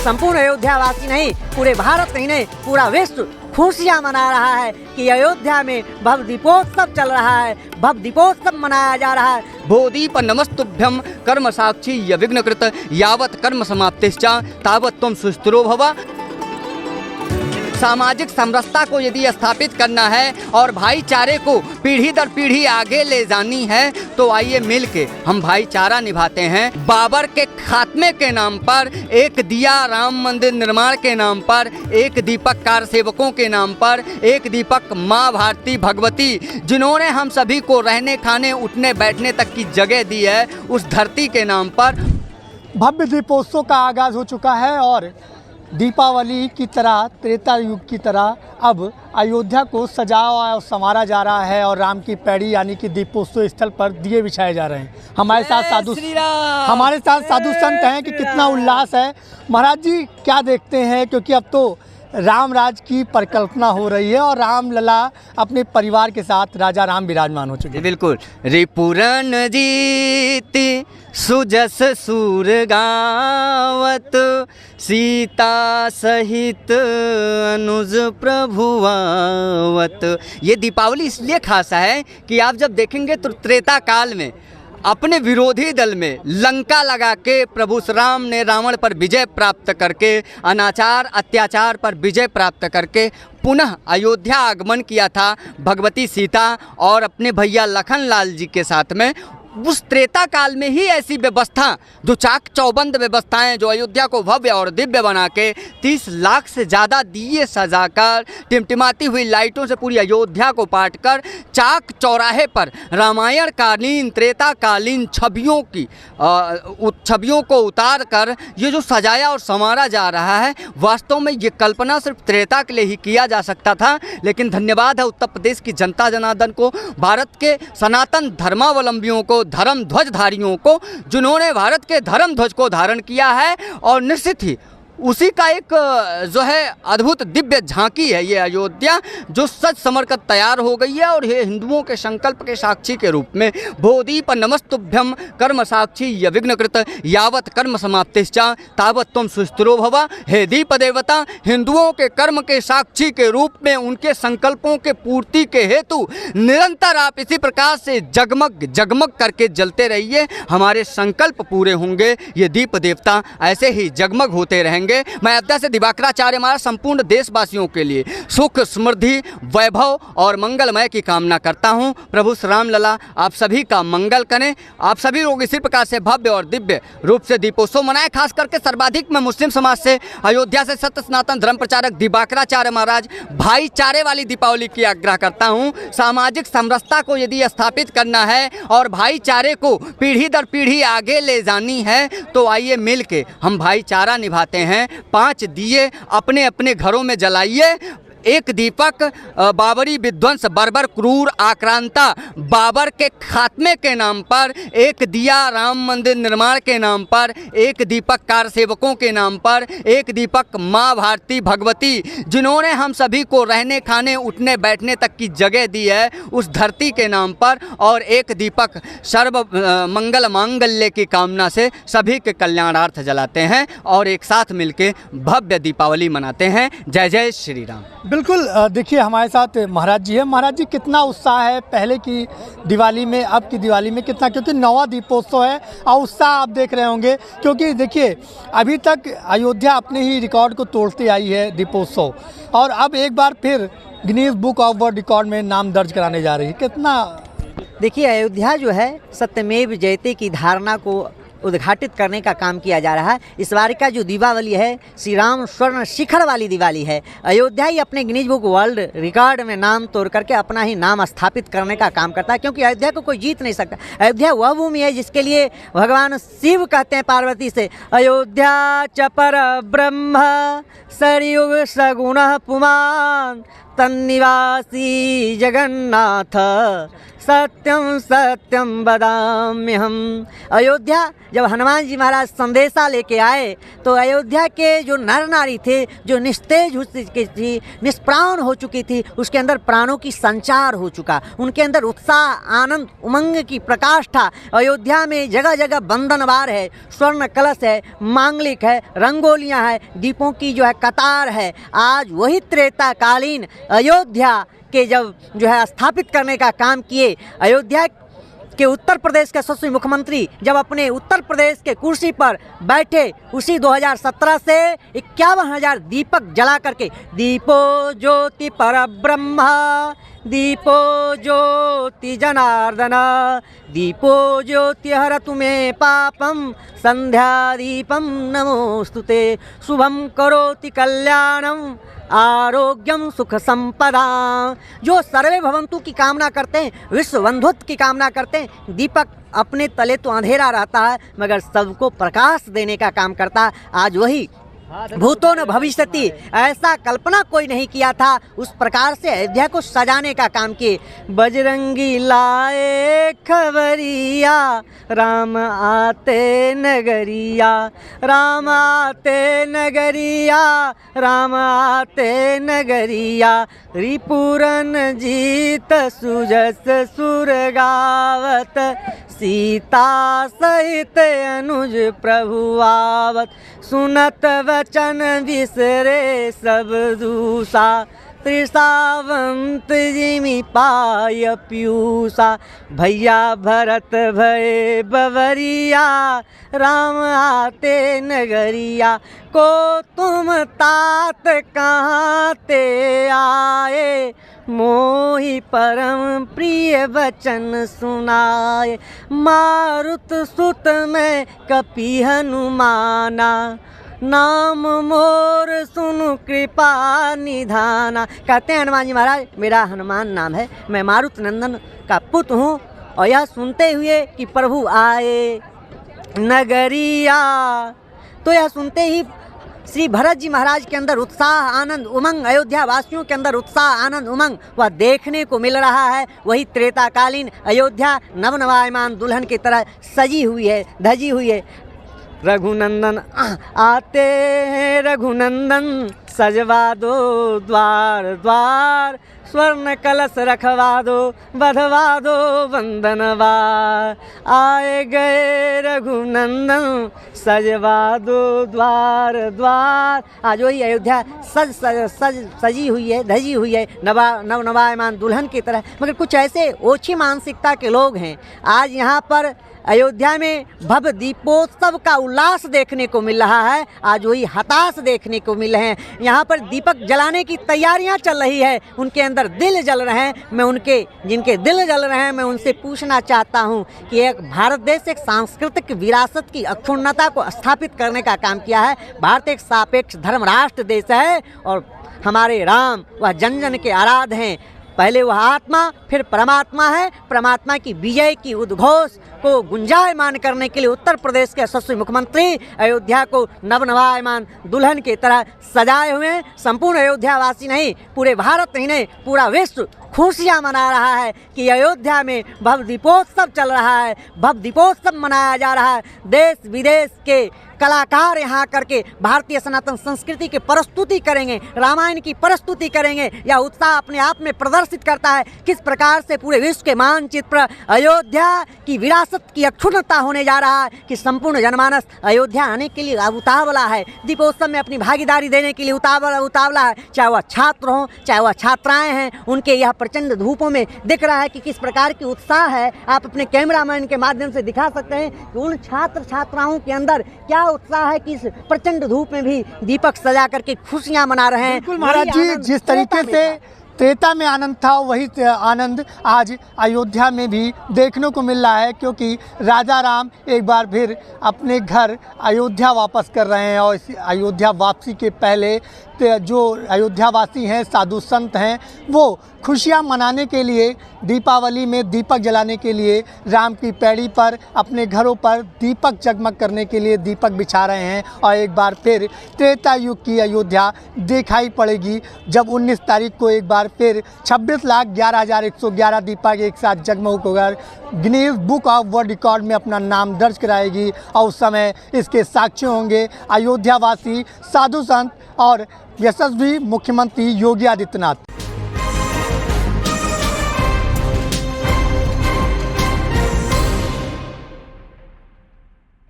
संपूर्ण अयोध्यावासी नहीं, पूरे भारत ही नहीं, पूरा विश्व खुशियाँ मना रहा है कि अयोध्या में भव्य दीपोत्सव चल रहा है, भव्य दीपोत्सव मनाया जा रहा है। भोदीप नमस्तुभ्यम कर्म साक्षी यविघ्नकृत यावत कर्म समाप्तिश्च तावत त्वं सुस्थिरो भव। सामाजिक समरसता को यदि स्थापित करना है और भाईचारे को पीढ़ी दर पीढ़ी आगे ले जानी है तो आइए मिल के हम भाईचारा निभाते हैं। बाबर के खात्मे के नाम पर एक दिया, राम मंदिर निर्माण के नाम पर एक दीपक, कार सेवकों के नाम पर एक दीपक, माँ भारती भगवती जिन्होंने हम सभी को रहने खाने उठने बैठने तक की जगह दी है, उस धरती के नाम पर भव्य दीपोत्सव का आगाज़ हो चुका है और दीपावली की तरह, त्रेता युग की तरह अब अयोध्या को सजाया और संवारा जा रहा है और राम की पैड़ी यानी कि दीपोत्सव स्थल पर दिए बिछाए जा रहे हैं। हमारे साथ साधु संत हैं कि कितना उल्लास है। महाराज जी क्या देखते हैं, क्योंकि अब तो राम राज की परिकल्पना हो रही है और राम लला अपने परिवार के साथ राजा राम विराजमान हो चुके हैं। बिल्कुल। रिपुरन जीति सुजस सूर गावत, सीता सहित अनुज प्रभुआवत। ये दीपावली इसलिए खास है कि आप जब देखेंगे तो त्रेता काल में अपने विरोधी दल में लंका लगा के प्रभु श्री राम ने रावण पर विजय प्राप्त करके, अनाचार अत्याचार पर विजय प्राप्त करके पुनः अयोध्या आगमन किया था भगवती सीता और अपने भैया लखन लाल जी के साथ में। उस त्रेता काल में ही ऐसी व्यवस्था, जो चाक चौबंद व्यवस्थाएं, जो अयोध्या को भव्य और दिव्य बना के 30 लाख से ज़्यादा दिए सजाकर, टिमटिमाती हुई लाइटों से पूरी अयोध्या को पाटकर चाक चौराहे पर रामायण कालीन, त्रेता कालीन छवियों को उतार कर ये जो सजाया और संवारा जा रहा है, वास्तव में ये कल्पना सिर्फ त्रेता के लिए ही किया जा सकता था। लेकिन धन्यवाद है उत्तर प्रदेश की जनता जनार्दन को, भारत के सनातन धर्मावलंबियों को, धर्म ध्वजधारियों को, जिन्होंने भारत के धर्म ध्वज को धारण किया है। और निश्चित ही उसी का एक जो है अद्भुत दिव्य झांकी है ये अयोध्या, जो सज समर कर तैयार हो गई है। और ये हिंदुओं के संकल्प के साक्षी के रूप में भोदीप नमस्तुभ्यम कर्म साक्षी यविघ्नकृत यावत कर्म समाप्तिश्च तावत त्वं सुस्थिरो भव। हे दीप देवता, हिंदुओं के कर्म के साक्षी के रूप में उनके संकल्पों के पूर्ति के हेतु निरंतर आप इसी प्रकार से जगमग जगमग करके जलते रहिए। हमारे संकल्प पूरे होंगे, ये दीप देवता ऐसे ही जगमग होते रहेंगे। मैं अयोध्या से दिवाकराचार्य महाराज संपूर्ण देशवासियों के लिए सुख, समृद्धि, वैभव और मंगलमय की कामना करता हूं। प्रभु श्री राम लला आप सभी का मंगल करें। आप सभी लोग इसी प्रकार से भव्य और दिव्य रूप से दीपोत्सव मनाएं। खास करके सर्वाधिक मैं मुस्लिम समाज से, अयोध्या से सत्य सनातन धर्म प्रचारक दिवाकराचार्य महाराज भाईचारे वाली दीपावली की आग्रह करता हूं। सामाजिक समरसता को यदि स्थापित करना है और भाईचारे को पीढ़ी दर पीढ़ी आगे ले जानी है तो आइए मिल के हम भाईचारा निभाते हैं। 5 दिए अपने अपने घरों में जलाइए। एक दीपक बाबरी विध्वंस, बर्बर, क्रूर, आक्रांता बाबर के खात्मे के नाम पर, एक दिया, राम मंदिर निर्माण के नाम पर एक दीपक, कार सेवकों के नाम पर एक दीपक, माँ भारती भगवती जिन्होंने हम सभी को रहने खाने उठने बैठने तक की जगह दी है, उस धरती के नाम पर, और एक दीपक सर्व मंगल मांगल्य की कामना से सभी के कल्याणार्थ जलाते हैं और एक साथ मिलके भव्य दीपावली मनाते हैं। जय जय श्री राम। बिल्कुल। देखिए हमारे साथ महाराज जी है। महाराज जी कितना उत्साह है पहले की दिवाली में, अब की दिवाली में कितना, क्योंकि नवा दीपोत्सव है और उत्साह आप देख रहे होंगे। क्योंकि देखिए अभी तक अयोध्या अपने ही रिकॉर्ड को तोड़ती आई है दीपोत्सव, और अब एक बार फिर Guinness book of world record में नाम दर्ज कराने जा रही है। कितना, देखिए अयोध्या जो है सत्यमेव जयते की धारणा को उद्घाटित करने का काम किया जा रहा है। इस बार का जो दीपावली है श्री राम स्वर्ण शिखर वाली दिवाली है। अयोध्या ही अपने गिनीज बुक वर्ल्ड रिकॉर्ड में नाम तोड़ करके अपना ही नाम स्थापित करने का काम करता है, क्योंकि अयोध्या को कोई जीत नहीं सकता। अयोध्या वह भूमि है जिसके लिए भगवान शिव कहते हैं पार्वती से, अयोध्या च पर ब्रह्म सरयुग सगुण पुमान तन्निवासी जगन्नाथ सत्यम सत्यम वदाम्यहम। अयोध्या जब हनुमान जी महाराज संदेशा लेके आए तो अयोध्या के जो नर नारी थे, जो निस्तेज हो चुकी थी, निष्प्राण हो चुकी थी, उसके अंदर प्राणों की संचार हो चुका। उनके अंदर उत्साह, आनंद, उमंग की प्रकाश था। अयोध्या में जगह जगह बंधनवार है, स्वर्ण कलश है, मांगलिक है, रंगोलियां है, दीपों की जो है कतार है। आज वही त्रेताकालीन अयोध्या के जब जो है स्थापित करने का काम किए, अयोध्या के उत्तर प्रदेश के यशस्वी मुख्यमंत्री जब अपने उत्तर प्रदेश के कुर्सी पर बैठे, उसी 2017 से 51,000 दीपक जला करके, दीपो ज्योति परब्रह्म दीपो ज्योति जनार्दन दीपो ज्योति हरतु मे पापम संध्या दीपम नमोस्तुते शुभम करोति कल्याणम आरोग्यम सुख संपदा। जो सर्वे भवंतु की कामना करते हैं, विश्व बंधुत्व की कामना करते हैं, दीपक अपने तले तो अंधेरा रहता है मगर सबको प्रकाश देने का काम करता है। आज वही भूतो न भविष्यति, ऐसा कल्पना कोई नहीं किया था, उस प्रकार से अयोध्या को सजाने का काम किए। बजरंगी लाए खबरिया राम आते नगरिया, राम आते नगरिया, राम आते नगरिया, रिपुरन जीत सुजस सुर गावत, सीता सहित अनुज प्रभु आवत, सुनत वचन विसरे सब दूसा, त्रिसावंत जिमि पाय पीयूषा, भैया भरत भय बवरिया, राम आते नगरिया, को तुम तात कहाँ ते आए, मोहि परम प्रिय वचन सुनाए, मारुत सुत में कपि हनुमाना, नाम मोर सुनु कृपा निधाना। कहते हैं हनुमान जी महाराज, मेरा हनुमान नाम है, मैं मारुत नंदन का पुत्र हूँ। और यह सुनते हुए कि प्रभु आए नगरिया, तो यह सुनते ही श्री भरत जी महाराज के अंदर उत्साह, आनंद, उमंग, अयोध्या वासियों के अंदर उत्साह, आनंद, उमंग वह देखने को मिल रहा है। वही त्रेताकालीन अयोध्या नवनवायमान दुल्हन की तरह सजी हुई है, धजी हुई है। रघुनंदन आते हैं रघुनंदन, सजवा दो द्वार द्वार, स्वर्ण कलश रखवा दो, बधवा दो बंधनवार, आए गए रघुनंदन, सजवा दो द्वार द्वार। आज वही अयोध्या सजी हुई है, धजी हुई है, नवनवायमान दुल्हन की तरह। मगर कुछ ऐसे ओछी मानसिकता के लोग हैं, आज यहाँ पर अयोध्या में भव्य दीपोत्सव का उल्लास देखने को मिल रहा है, आज वही हताश देखने को मिल रहे हैं। यहाँ पर दीपक जलाने की तैयारियां चल रही है, उनके अंदर दिल जल रहे हैं। मैं उनके जिनके दिल जल रहे हैं, मैं उनसे पूछना चाहता हूँ कि एक भारत देश एक सांस्कृतिक विरासत की अक्षुण्णता को स्थापित करने का काम किया है। भारत एक सापेक्ष धर्म राष्ट्र देश है और हमारे राम वह जन जन के आराध्य हैं। पहले वह आत्मा फिर परमात्मा है। परमात्मा की विजय की उद्घोष को गुंजायमान करने के लिए उत्तर प्रदेश के यशस्वी मुख्यमंत्री अयोध्या को नवनवायमान दुल्हन की तरह सजाए हुए हैं। संपूर्ण अयोध्यावासी नहीं, पूरे भारत ही नहीं, पूरा विश्व खुशियाँ मना रहा है कि अयोध्या में भव्य दीपोत्सव चल रहा है, भव्य दीपोत्सव मनाया जा रहा है। देश विदेश के कलाकार यहाँ करके भारतीय सनातन संस्कृति की प्रस्तुति करेंगे, रामायण की प्रस्तुति करेंगे। यह उत्साह अपने आप में प्रदर्शित करता है किस प्रकार से पूरे विश्व के मानचित्र पर अयोध्या की विरासत की अक्षुण्णता होने जा रहा है, कि संपूर्ण जनमानस अयोध्या आने के लिए उतावला है, दीपोत्सव में अपनी भागीदारी देने के लिए उतावला है। चाहे वह छात्र हों, चाहे वह छात्राएँ हैं, उनके यह प्रचंड धूपों में दिख रहा है कि किस प्रकार की उत्साह है। आप अपने कैमरामैन के माध्यम से दिखा सकते हैं कि उन छात्र छात्राओं के अंदर क्या उत्साह है कि इस प्रचंड धूप में भी दीपक सजा करके खुशियां मना रहे हैं। बिल्कुल महाराज जी, जिस तरीके से त्रेता में आनंद था वही आनंद आज अयोध्या में भी देखने को मिल रहा है, क्योंकि राजा राम एक बार फिर अपने घर अयोध्या वापस कर रहे हैं। और इस अयोध्या वापसी के पहले जो अयोध्यावासी हैं, साधु संत हैं, वो खुशियाँ मनाने के लिए दीपावली में दीपक जलाने के लिए राम की पैड़ी पर अपने घरों पर दीपक जगमग करने के लिए दीपक बिछा रहे हैं। और एक बार फिर त्रेता युग की अयोध्या दिखाई पड़ेगी जब 19 तारीख को एक बार फिर 26,11,111 दीपक एक साथ जगमग होकर Guinness book of world record में अपना नाम दर्ज कराएगी। और उस समय इसके साक्षी होंगे अयोध्यावासी, साधु संत और यशस्वी मुख्यमंत्री योगी आदित्यनाथ।